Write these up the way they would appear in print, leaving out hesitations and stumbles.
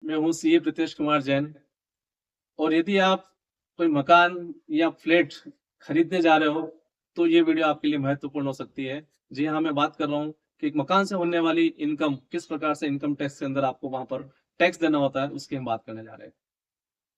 मैं हूँ सीए प्रीतेश कुमार जैन। और यदि आप कोई मकान या फ्लैट खरीदने जा रहे हो तो ये वीडियो आपके लिए महत्वपूर्ण हो सकती है। जी हाँ, मैं बात कर रहा हूँ कि एक मकान से होने वाली इनकम, किस प्रकार से इनकम टैक्स के अंदर आपको वहां पर टैक्स देना होता है, उसकी हम बात करने जा रहे हैं।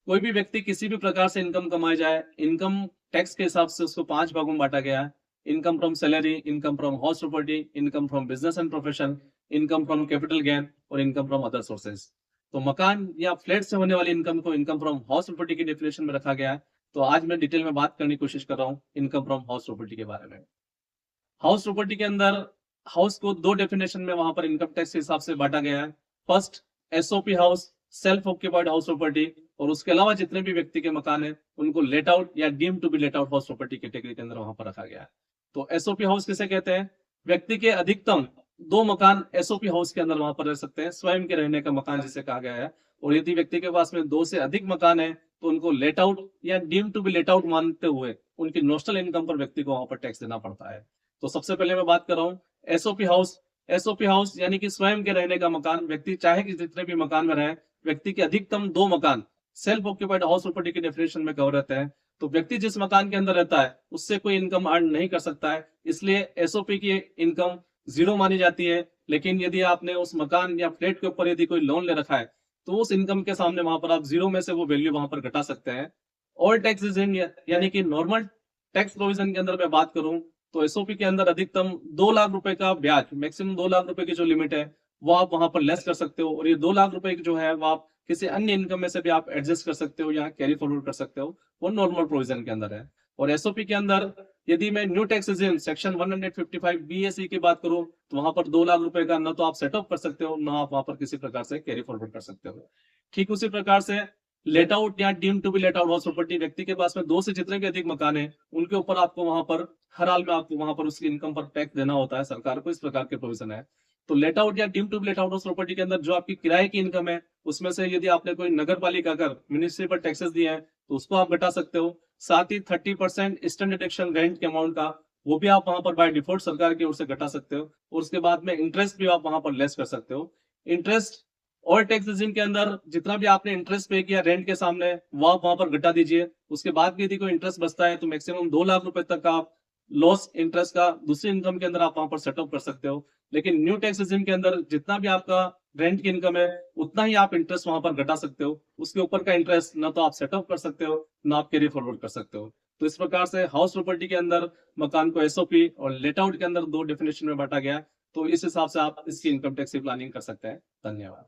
कोई भी व्यक्ति किसी भी प्रकार से इनकम कमाई जाए, इनकम टैक्स के हिसाब से उसको 5 भागों में बांटा गया है। Income from salary, income from house property, income from business and profession, income from capital gain और इनकम फ्रॉम अदर सोर्सेज। तो मकान या फ्लैट से होने वाली इनकम को इनकम फ्रॉम हाउस प्रॉपर्टी की डेफिनेशन में रखा गया है। तो आज मैं डिटेल में बात करने की कोशिश कर रहा हूँ इनकम फ्रॉम हाउस प्रॉपर्टी के बारे में। हाउस प्रॉपर्टी के अंदर हाउस को दो डेफिनेशन में वहां पर इनकम टैक्स के हिसाब से बांटा गया है। First, SOP house, self occupied house property. और उसके अलावा जितने भी व्यक्ति के मकान है उनको लेट आउट या deem to be let out house property category के अंदर वहां पर रखा गया है। तो एसओपी हाउस किसे कहते हैं? व्यक्ति के अधिकतम 2 मकान एसओपी हाउस के अंदर वहां पर रह सकते हैं, स्वयं के रहने का मकान जिसे कहा गया है। और यदि व्यक्ति के पास में 2 से अधिक मकान है तो उनको लेट आउट या deem to be let out मानते हुए उनकी नोशनल इनकम पर व्यक्ति को वहां पर टैक्स देना पड़ता है। तो सबसे पहले मैं बात कर रहा हूँ एसओपी हाउस। एसओपी हाउस यानी कि स्वयं के रहने का मकान। व्यक्ति चाहे कि जितने भी मकान में रहे, व्यक्ति के अधिकतम 2 मकान सेल्फ ऑक्यूपाइड हाउस प्रॉपर्टी की डेफिनेशन में कवर रहते हैं। तो व्यक्ति जिस मकान के अंदर रहता है उससे कोई इनकम अर्न नहीं कर सकता है, इसलिए एसओपी की इनकम 0 मानी जाती है। लेकिन यदि आपने उस मकान या फ्लैट के ऊपर यदि कोई लोन ले रखा है तो उस इनकम के सामने वहां पर आप 0 में से वो वैल्यू वहां पर घटा सकते हैं। ऑल टैक्स यानी कि नॉर्मल टैक्स प्रोविजन के अंदर मैं बात करूं तो एसओपी के अंदर अधिकतम 2 लाख रुपए का ब्याज, मैक्सिमम 2 लाख रुपए की जो लिमिट है वो आप वहां पर लेस कर सकते हो। और ये 2 लाख रुपए की जो है वो आप किसी अन्य इनकम में से भी आप एडजस्ट कर सकते हो या कैरी फॉरवर्ड कर सकते हो, वो नॉर्मल प्रोविजन के अंदर है। और एसओपी के अंदर यदि मैं new tax regime section 155 BSE की बात करूं तो वहां पर 2 लाख रुपए का न तो आप सेटअप कर सकते हो, ना आप वहां पर किसी प्रकार से कैरी फॉरवर्ड कर सकते हो। ठीक उसी प्रकार से लेट आउट या deem to be let out house property, व्यक्ति के पास में 2 से जितने भी अधिक मकान है उनके ऊपर आपको वहां पर हर हाल में आपको वहां पर उसकी इनकम पर टैक्स देना होता है, सरकार को इस प्रकार के प्रोविजन है। तो लेट आउट या deem to be let out house property के अंदर जो आपकी किराए की इनकम है उसमें से यदि आपने कोई नगर पालिका कर म्यूनिसिपल टैक्सेस दिए हैं तो उसको आप घटा सकते हो। साथ ही 30% स्टैंड डिडक्शन रेंट के अमाउंट का वो भी आप वहां पर बाय डिफॉल्ट सरकार की ओर से घटा सकते हो। और उसके बाद में इंटरेस्ट भी आप वहां पर लेस कर सकते हो। इंटरेस्ट और टैक्स रेजिम के अंदर जितना भी आपने इंटरेस्ट पे किया रेंट के सामने वो आप वहां पर घटा दीजिए। उसके बाद भी यदि कोई इंटरेस्ट बचता है तो मैक्सिमम 2 लाख रुपए तक का आप लॉस इंटरेस्ट का दूसरी इनकम के अंदर आप वहां पर सेटअप कर सकते हो। लेकिन न्यू टैक्स रेजिम के अंदर जितना भी आपका रेंट की इनकम है उतना ही आप इंटरेस्ट वहां पर घटा सकते हो। उसके ऊपर का इंटरेस्ट ना तो आप सेटअप कर सकते हो ना आप कैरी फॉरवर्ड कर सकते हो। तो इस प्रकार से हाउस प्रॉपर्टी के अंदर मकान को एसओपी और लेट आउट के अंदर 2 डेफिनेशन में बांटा गया है। तो इस हिसाब से आप इसकी इनकम टैक्स की प्लानिंग कर सकते हैं। धन्यवाद।